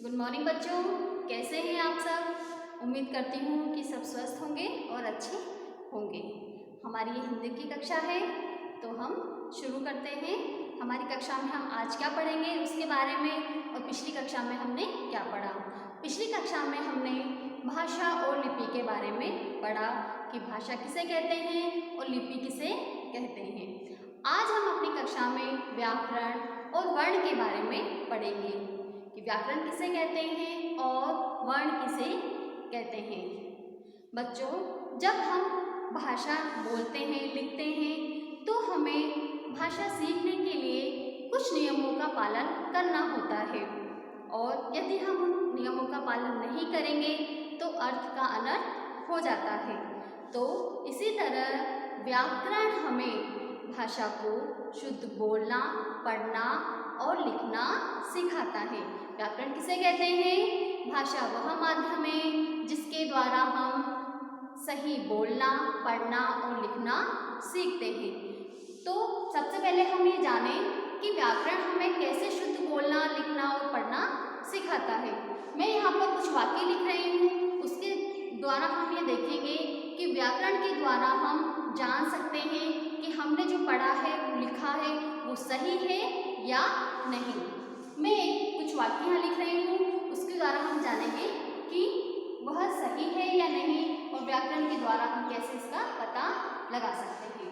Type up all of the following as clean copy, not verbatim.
Good morning बच्चों, कैसे हैं आप सब। उम्मीद करती हूँ कि सब स्वस्थ होंगे और अच्छे होंगे। हमारी ये हिंदी की कक्षा है तो हम शुरू करते हैं। हमारी कक्षा में हम आज क्या पढ़ेंगे उसके बारे में, और पिछली कक्षा में हमने क्या पढ़ा। पिछली कक्षा में हमने भाषा और लिपि के बारे में पढ़ा कि भाषा किसे कहते हैं और लिपि किसे कहते हैं। आज हम अपनी कक्षा में व्याकरण और वर्ण के बारे में पढ़ेंगे कि व्याकरण किसे कहते हैं और वर्ण किसे कहते हैं। बच्चों, जब हम भाषा बोलते हैं, लिखते हैं तो हमें भाषा सीखने के लिए कुछ नियमों का पालन करना होता है, और यदि हम उन नियमों का पालन नहीं करेंगे तो अर्थ का अनर्थ हो जाता है। तो इसी तरह व्याकरण हमें भाषा को शुद्ध बोलना, पढ़ना और लिखना सिखाता है। व्याकरण किसे कहते हैं? भाषा वह माध्यम है जिसके द्वारा हम सही बोलना, पढ़ना और लिखना सीखते हैं। तो सबसे पहले हम ये जानें कि व्याकरण हमें कैसे शुद्ध बोलना, लिखना और पढ़ना सिखाता है। मैं यहाँ पर कुछ वाक्य लिख रही हूँ, उसके द्वारा हम ये देखेंगे कि व्याकरण के द्वारा हम जान सकते हैं कि हमने जो पढ़ा है, लिखा है वो सही है या नहीं। मैं कुछ वाक्य यहाँ लिख रही हूँ, उसके द्वारा हम जानेंगे कि वह सही है या नहीं, और व्याकरण के द्वारा हम कैसे इसका पता लगा सकते हैं।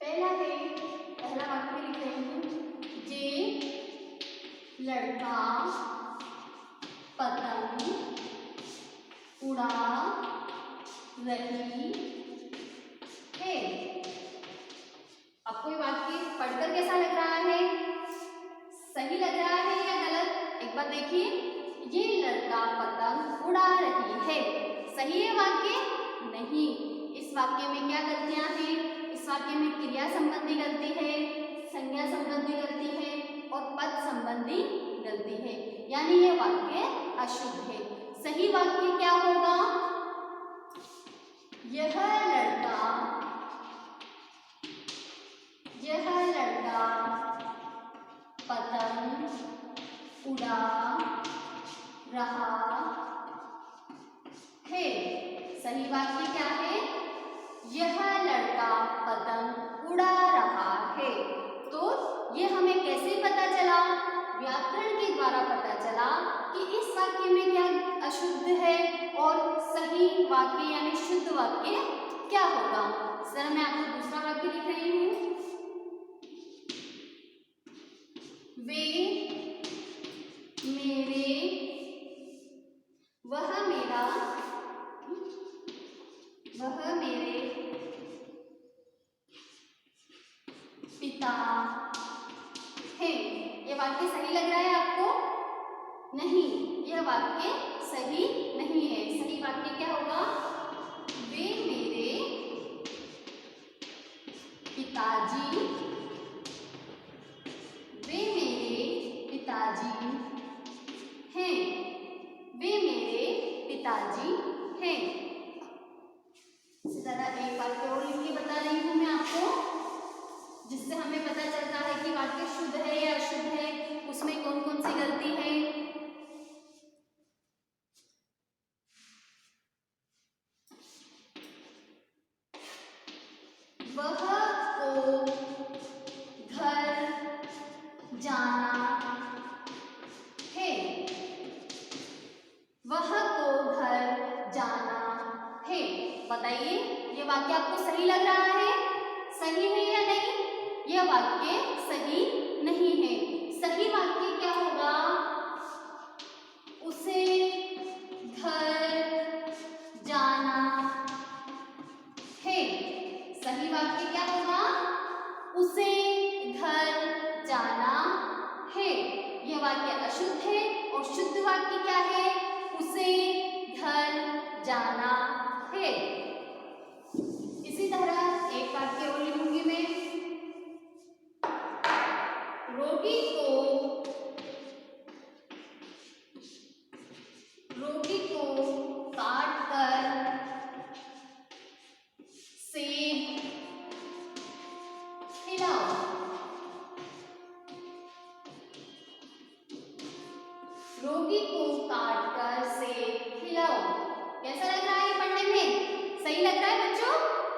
पहला वाक्य लिख रही हूँ, जे लड़का पतंग उड़ा रही है। आपको ये वाक्य पढ़कर कैसा लग रहा है? सही लग रहा है या गलत? एक बार देखिए, ये लड़का पतंग उड़ा रही है। सही है वाक्य? नहीं। इस वाक्य में क्या गलतियां हैं? इस वाक्य में क्रिया संबंधी गलती है, संज्ञा संबंधी गलती है और पद संबंधी गलती है, यानी ये वाक्य अशुद्ध है। सही वाक्य क्या होगा? यह लड़का पतंग उड़ा रहा है। सही वाक्य क्या है? यह लड़का पतंग उड़ा रहा है। तो ये हमें कैसे पता चला? व्याकरण के द्वारा पता चला कि इस वाक्य में क्या अशुद्ध है और सही वाक्य यानी शुद्ध वाक्य क्या होगा। सर, मैं आपको दूसरा वाक्य लिख रही हूँ, वह मेरे पिता हैं। ये वाक्य सही लग रहा है आपको? नहीं, यह वाक्य सही नहीं है। सही वाक्य क्या होगा? वे मेरे पिताजी हैं। वे मेरे पिताजी हैं। इसी तरह एक वाक्य और लिख के बता रही हूँ मैं आपको, जिससे हमें पता चलता है कि वाक्य शुद्ध है या अशुद्ध है, उसमें कौन कौन सी गलती है। वह को घर जाना है। वह को घर जाना है। बताइए, ये वाक्य आपको सही लग रहा है? सही है या नहीं? यह वाक्य सही नहीं है। सही वाक्य क्या होगा? उसे घर जाना है। सही वाक्य क्या होगा? उसे घर जाना है। यह वाक्य अशुद्ध है, और शुद्ध वाक्य क्या है? उसे घर जाना है। इसी तरह एक वाक्य और लिखूंगी मैं, रोटी को काट कर सेब खिलाओ। रोगी को काट कर सेब खिलाओ। कैसा लग रहा है ये पढ़ने में? सही लग रहा है बच्चों?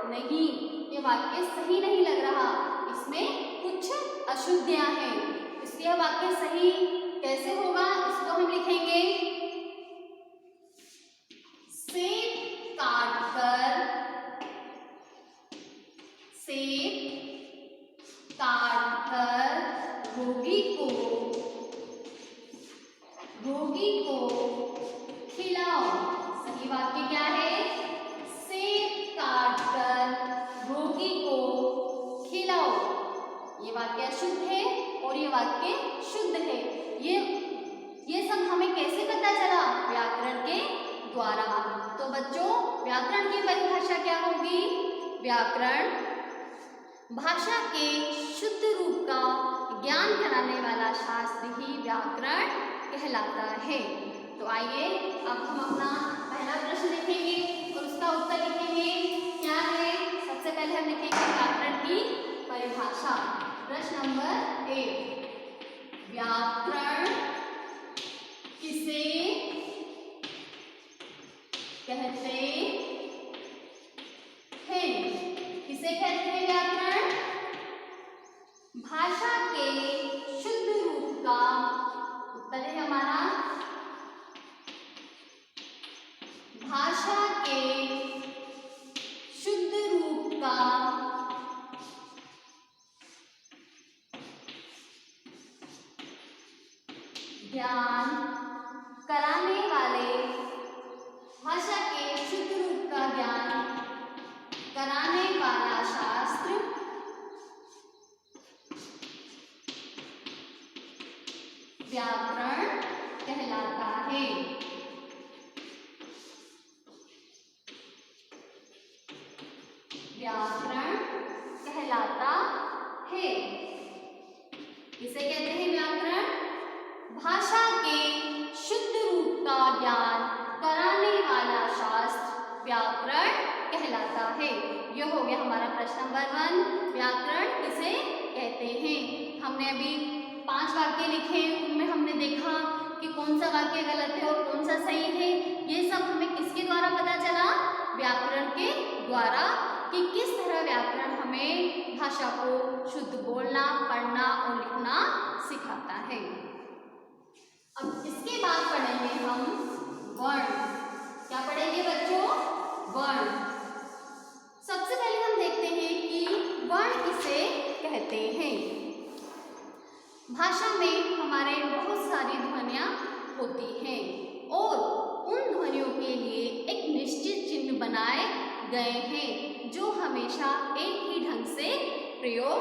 नहीं, ये वाक्य सही नहीं लग रहा, इसमें कुछ अशुद्धियां हैं। इसलिए यह वाक्य सही कैसे होगा, इसको हम लिखेंगे सेब काट कर रोगी को खिलाओ। सही वाक्य क्या है? सेब काट कर रोगी को खिलाओ। ये वाक्य अशुद्ध है और ये वाक्य शुद्ध है। ये सब हमें कैसे पता चला? व्याकरण के द्वारा। तो बच्चों, व्याकरण की परिभाषा क्या होगी? व्याकरण भाषा के शुद्ध रूप का ज्ञान कराने वाला शास्त्र ही व्याकरण कहलाता है। तो आइए अब हम अपना पहला प्रश्न लिखेंगे और उसका उत्तर लिखेंगे। क्या है? सबसे पहले हम लिखेंगे व्याकरण की परिभाषा। प्रश्न नंबर 1, व्याकरण किसे कहते हैं? किसे कहते हैं व्याकरण? भाषा के शुद्ध रूप का, उत्तर है हमारा भाषा के शुद्ध रूप का ज्ञान कराने वाले, भाषा के शुद्ध रूप का ज्ञान कराने वाला शास्त्र व्याकरण कहलाता है। व्याकरण कहलाता है। किसे कहते हैं व्याकरण? भाषा के शुद्ध रूप का ज्ञान कराने वाला शास्त्र व्याकरण कहलाता है। यह हो गया हमारा प्रश्न नंबर 1, व्याकरण किसे कहते हैं। हमने अभी 5 वाक्य लिखे, उनमें हमने देखा कि कौन सा वाक्य गलत है और कौन सा सही है। ये सब हमें किसके द्वारा पता चला? व्याकरण के द्वारा, कि किस तरह व्याकरण हमें भाषा को शुद्ध बोलना, पढ़ना और लिखना सिखाता है। अब इसके बाद पढ़ेंगे हम वर्ण। क्या पढ़ेंगे बच्चों? वर्ण। सबसे पहले हम देखते हैं कि वर्ण किसे कहते हैं। भाषा में हमारे बहुत सारी ध्वनियाँ होती हैं और उन ध्वनियों के लिए एक निश्चित चिन्ह बनाए गए हैं जो हमेशा एक ही ढंग से प्रयोग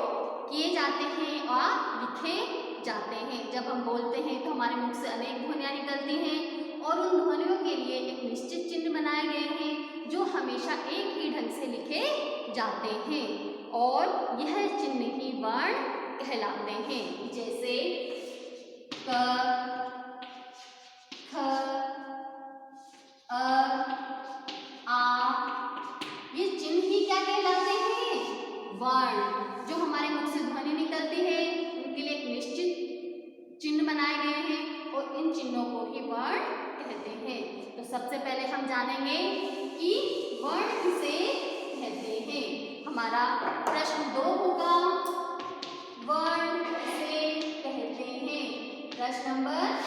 किए जाते हैं और लिखे जाते हैं। जब हम बोलते हैं तो हमारे मुख से अनेक ध्वनियाँ निकलती हैं और उन ध्वनियों के लिए एक निश्चित चिन्ह बनाए गए हैं जो हमेशा एक ही ढंग से लिखे जाते हैं और यह चिन्ह ही वर्ण कहलाते हैं। जैसे क, ख, अ, आ, ये चिन्ह ही क्या कहलाते हैं? वर्ण। जो हमारे मुख से ध्वनि निकलती है उनके लिए एक निश्चित चिन्ह बनाए गए हैं और इन चिन्हों को ही वर्ण कहते हैं। तो सबसे पहले हम जानेंगे कि वर्ण किसे कहते हैं। हमारा प्रश्न 2 होगा, वर्ण किसे कहते हैं। प्रश्न नंबर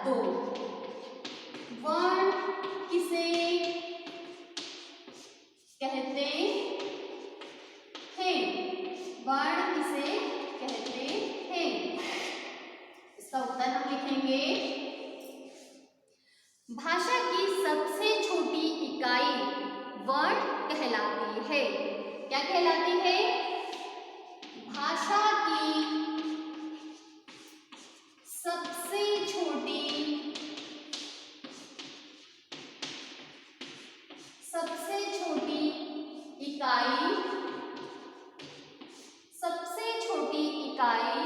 2, वर्ण किसे कहते हैं। वर्ण किसे कहते हैं, इसका उत्तर हम लिखेंगे। भाषा की सबसे छोटी इकाई वर्ण कहलाती है। क्या कहलाती है? भाषा की सबसे छोटी इकाई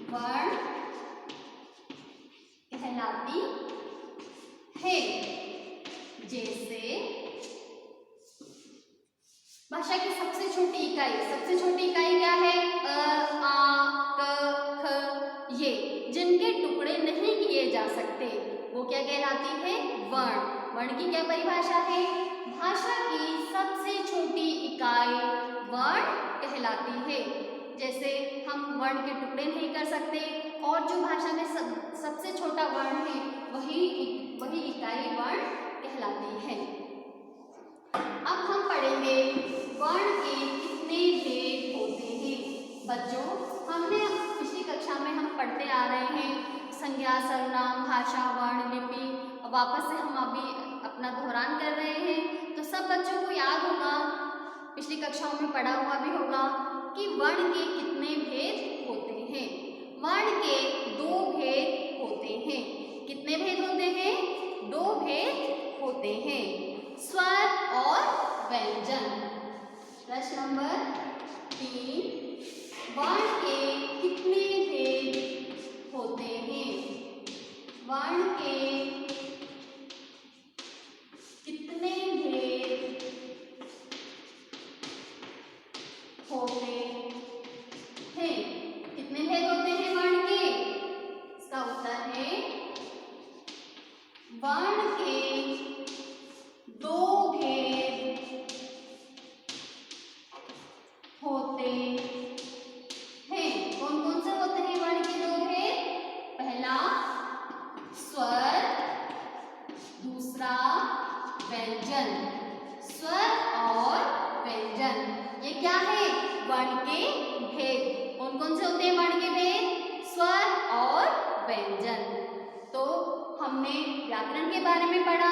वर्ण कहलाती है। जैसे भाषा की सबसे छोटी इकाई क्या है? अ, आ, कहलाती है वर्ण। वर्ण की क्या परिभाषा है? भाषा की सबसे छोटी इकाई वर्ण कहलाती है। जैसे हम वर्ण के टुकड़े नहीं कर सकते और जो भाषा में सबसे छोटा वर्ण है वही इकाई वर्ण कहलाती है। अब हम पढ़ेंगे वर्ण के कितने भेद होते हैं। बच्चों, हमने पिछली कक्षा में हम पढ़ते आ रहे हैं संज्ञा, सर्वनाम, भाषा, वर्ण, लिपि। वापस से हम अभी अपना दोहरान कर रहे हैं। तो सब बच्चों को याद होगा, पिछली कक्षाओं में पढ़ा हुआ भी होगा कि वर्ण के कितने भेद होते हैं। वर्ण के 2 भेद होते हैं। कितने भेद होते हैं? 2 भेद होते हैं, स्वर और व्यंजन। प्रश्न नंबर 3, वर्ण के कितने भेद होते हैं? वर्ण के कितने भेद होते हैं? कितने भेद होते हैं वर्ण के? इसका उत्तर है वर्ण के 2 भेद होते हैं। कौन कौन से होते हैं वर्ण के 2 भेद? पहला स्वर, दूसरा व्यंजन। स्वर और व्यंजन, ये क्या है? वर्ण के भेद। कौन कौन से होते हैं वर्ण के भेद? स्वर और व्यंजन। तो हमने व्याकरण के बारे में पढ़ा,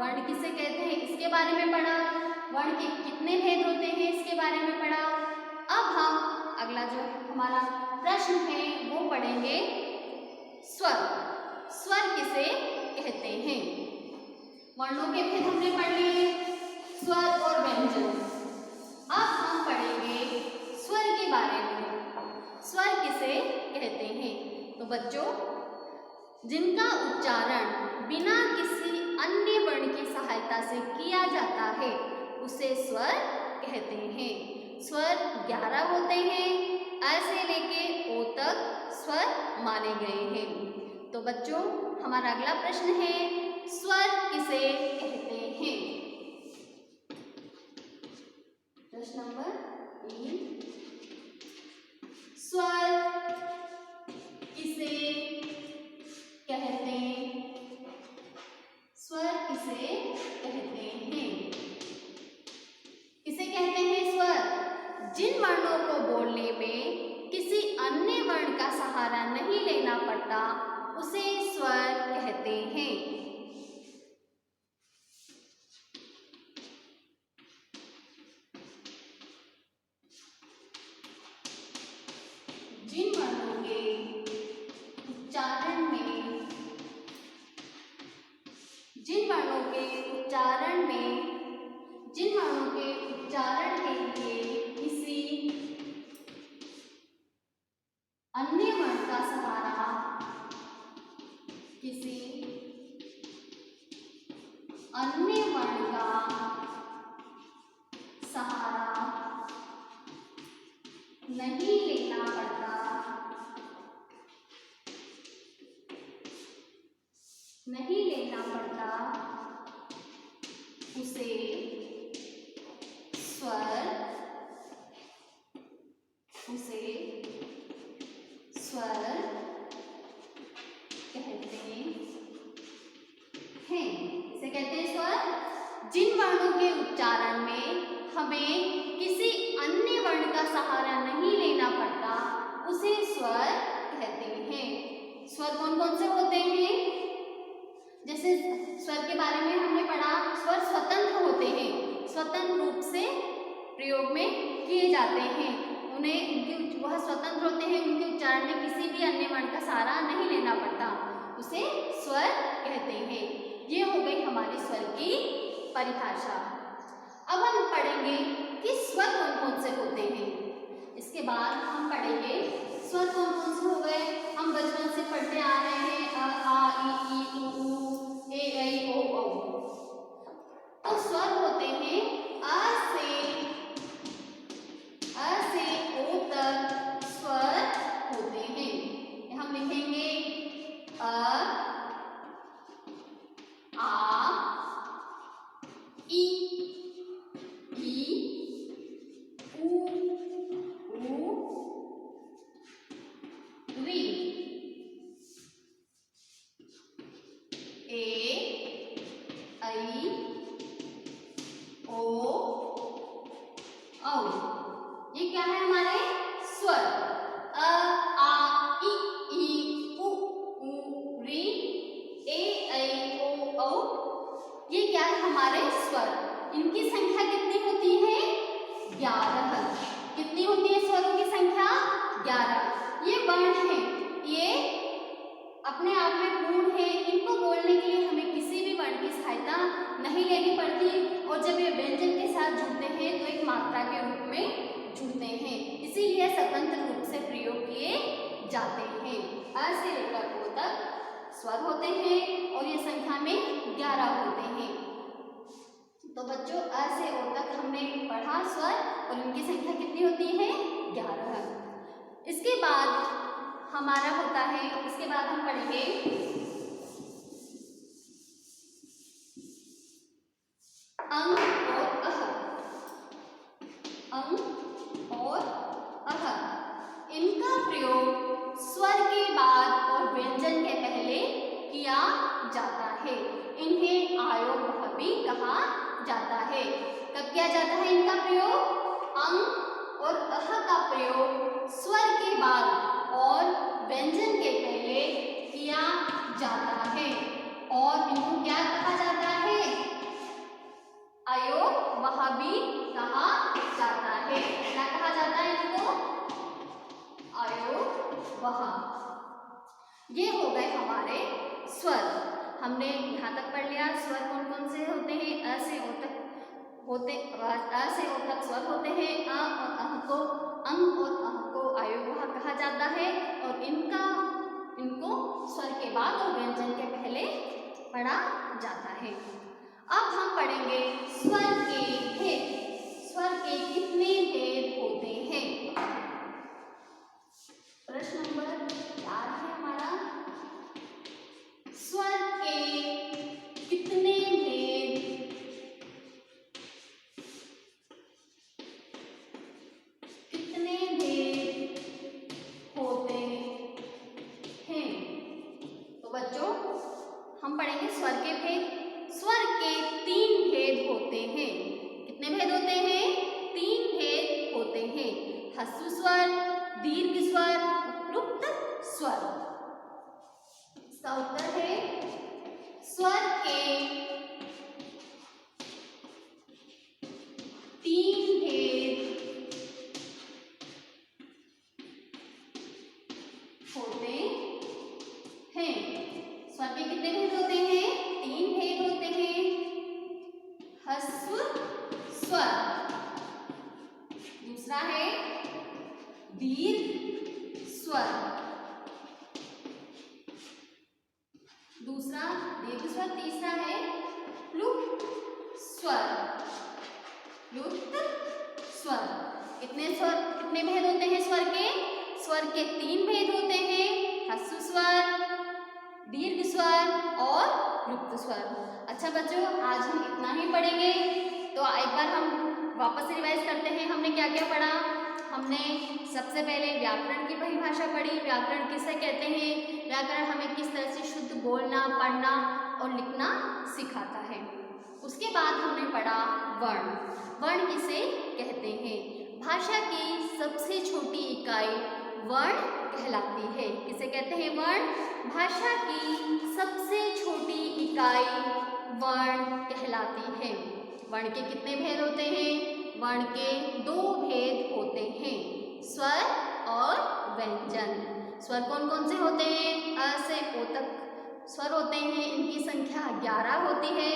वर्ण किसे कहते हैं इसके बारे में पढ़ा, वर्ण के कितने भेद होते हैं इसके बारे में पढ़ा। अब हम अगला जो हमारा प्रश्न है वो पढ़ेंगे स्वर। स्वर किसे कहते हैं? वर्णों के भेद हमने पढ़ लिए, स्वर और व्यंजन। अब हम पढ़ेंगे स्वर के बारे में। स्वर किसे कहते हैं? तो बच्चों, जिनका उच्चारण बिना किसी अन्य वर्ण की सहायता से किया जाता है उसे स्वर कहते हैं। स्वर 11 होते हैं, अ से लेके ओ तक स्वर माने गए हैं। तो बच्चों, हमारा अगला प्रश्न है स्वर किसे कहते हैं? प्रश्न नंबर 3, स्वर किसे कहते हैं? स्वर किसे कहते हैं? किसे कहते हैं स्वर? जिन वर्णों को बोलने में किसी अन्य वर्ण का सहारा नहीं लेना पड़ता उसे स्वर कहते हैं। जिन वर्णों के उच्चारण में जिन वर्णों के उच्चारण के लिए किसी अन्य वर्ण का सहारा नहीं लेना पड़ता उसे स्वर कहते हैं। इसे कहते हैं स्वर। जिन वर्णों के उच्चारण में हमें किसी अन्य वर्ण का सहारा नहीं लेना पड़ता उसे स्वर कहते हैं। स्वर कौन कौन से होते हैं? जैसे स्वर के बारे में हमने पढ़ा, स्वर स्वतंत्र होते हैं, स्वतंत्र रूप से प्रयोग में किए जाते हैं। वह स्वतंत्र होते हैं, उनके उच्चारण में किसी भी अन्य वर्ण का सहारा नहीं लेना पड़ता, उसे स्वर कहते हैं। ये हो गई हमारी स्वर की परिभाषा। अब हम पढ़ेंगे कि स्वर कौन कौन से होते हैं। इसके बाद हम पढ़ेंगे स्वर कौन कौन से हो गए। हम बचपन से पढ़ते आ रहे हैं अ, आ, ई, उ, ए, ऐ, ओ, औ। तो स्वर होते हैं अ से ओ तक स्वर होते हैं। हम लिखेंगे अ, नहीं लेनी पड़ती और जब ये व्यंजन के साथ जुड़ते हैं तो एक मात्रा के रूप में जुड़ते हैं, इसीलिए स्वतंत्र रूप से प्रयोग किए जाते हैं। अ से लेकर ओ तक स्वर होते हैं और ये संख्या में 11 होते हैं। तो बच्चों अ से ओ तक हमने पढ़ा स्वर और इनकी संख्या कितनी होती है? 11। इसके बाद हमारा होता है, इसके बाद हम पढ़ेंगे अंग और अह। अंग और अह इनका प्रयोग स्वर के बाद और व्यंजन के पहले किया जाता है। इन्हें आयोग वह भी कहा जाता है। कब किया जाता है इनका प्रयोग? अंग और अह का प्रयोग स्वर के बाद और व्यंजन के पहले किया जाता है और इनको क्या कहा जाता है? आयोग वह भी कहा जाता है। क्या कहा जाता है इनको? आयोग वह। ये हो गए हमारे स्वर। हमने यहाँ तक पढ़ लिया स्वर कौन कौन से होते हैं। अ से ओ तक होते, अ से ओ तक स्वर होते हैं। अ और अह को, अंग और अह को आयोग वह कहा जाता है और इनको स्वर के बाद और व्यंजन के पहले पढ़ा जाता है। अब हम पढ़ेंगे स्वर के भेद। स्वर के कितने भेद होते हैं? प्रश्न नंबर 4 है हमारा, स्वर के कितने भेद होते हैं? तो बच्चों हम पढ़ेंगे स्वर के भेद। स्वर के 3 भेद होते हैं। कितने भेद होते हैं? 3 भेद होते हैं। ह्रस्व स्वर, दीर्घ स्वर, उपलुप्त स्वर। इसका उत्तर है स्वर के 3 भेद होते हैं। स्वर के कितने भेद होते हैं? 3 भेद होते हैं। ह्रस्व स्वर, दूसरा है दीर्घ स्वर, दूसरा दीर्घ स्वर, तीसरा है प्लुप्त स्वर। प्लुप्त स्वर। कितने भेद होते हैं स्वर के? स्वर के 3 भेद होते हैं। ह्रस्व स्वर, दीर्घ स्वर और प्लुप्त स्वर। अच्छा बच्चों आज हम इतना ही पढ़ेंगे। तो एक बार हम वापस से रिवाइज करते हैं। हमने क्या क्या पढ़ा? हमने सबसे पहले व्याकरण की परिभाषा पढ़ी। व्याकरण किसे कहते हैं? व्याकरण हमें किस तरह से शुद्ध बोलना, पढ़ना और लिखना सिखाता है। उसके बाद हमने पढ़ा वर्ण। वर्ण किसे कहते हैं? भाषा की सबसे छोटी इकाई वर्ण कहलाती है। किसे कहते हैं? वर्ण। भाषा की सबसे छोटी इकाई वर्ण कहलाती है। वर्ण के कितने भेद होते हैं? वर्ण के 2 भेद होते हैं, स्वर और व्यंजन। स्वर कौन कौन से होते हैं? अ से ओ तक स्वर होते हैं, इनकी संख्या 11 होती है।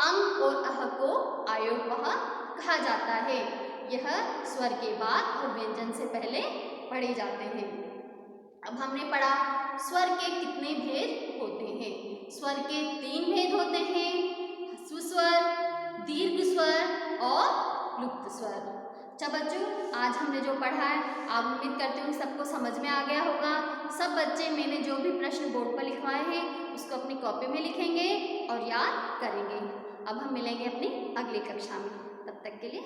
अंग और अह को आयोग वह कहा जाता है। यह स्वर के बाद और व्यंजन से पहले पढ़े जाते हैं। अब हमने पढ़ा स्वर के कितने भेद होते हैं। स्वर के 3 भेद होते हैं, ह्रस्व स्वर, दीर्घ स्वर और प्लुप्त स्वर। अच्छा बच्चों आज हमने जो पढ़ा है आप उम्मीद करती हूँ सबको समझ में आ गया होगा। सब बच्चे मैंने जो भी प्रश्न बोर्ड पर लिखवाए हैं उसको अपनी कॉपी में लिखेंगे और याद करेंगे। अब हम मिलेंगे अपनी अगली कक्षा में, तब तक के लिए